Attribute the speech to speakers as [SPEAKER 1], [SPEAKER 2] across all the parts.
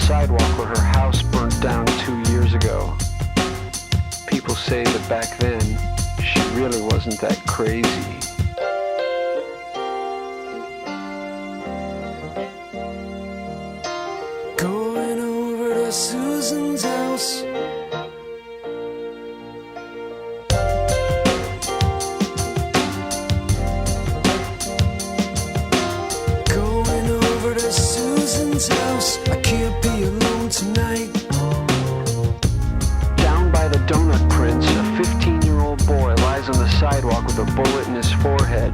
[SPEAKER 1] sidewalk where her house burnt down 2 years ago. People say that back then, she really wasn't that crazy.
[SPEAKER 2] Going over to Susan's house. Going over to Susan's house. I can't be alone tonight.
[SPEAKER 1] Down by the donut prints, a 15-year-old boy lies on the sidewalk with a bullet in his forehead.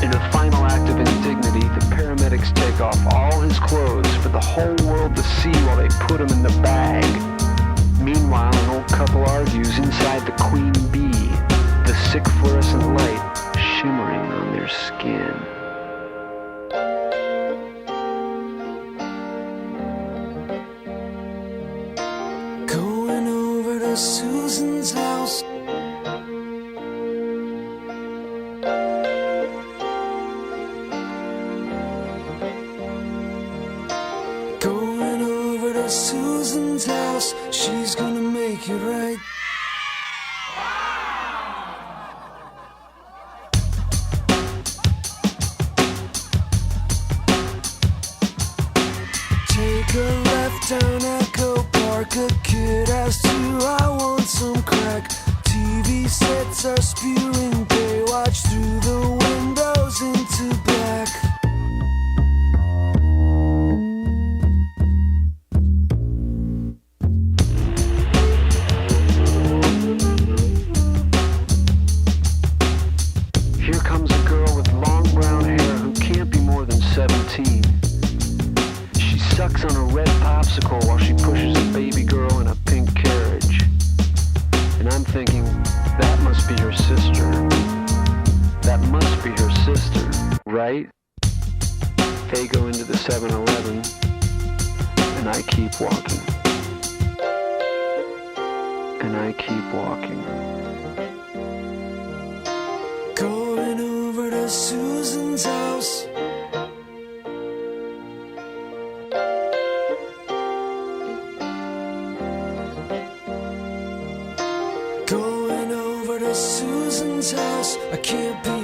[SPEAKER 1] In a final act of indignity, the paramedics take off all his clothes for the whole world to see while they put him in the bag. Meanwhile, an old couple argues inside the Queen Bee, the sick fluorescent light shimmering on their skin.
[SPEAKER 2] Going over to Susan's house. Going over to Susan's house. She's gonna make it right. Take a left down Echo Park. A kid asks you, I want some crack. TV sets are spewing Baywatch through the windows into black.
[SPEAKER 1] Here comes a girl with long brown hair who can't be more than 17. She sucks on a red popsicle while she pushes a baby girl in a pink carriage. And I'm thinking, that must be her sister. That must be her sister, right? They go into the 7-Eleven, and I keep walking. And I keep walking.
[SPEAKER 2] Going over to Susan's house. Going over to Susan's house. I can't be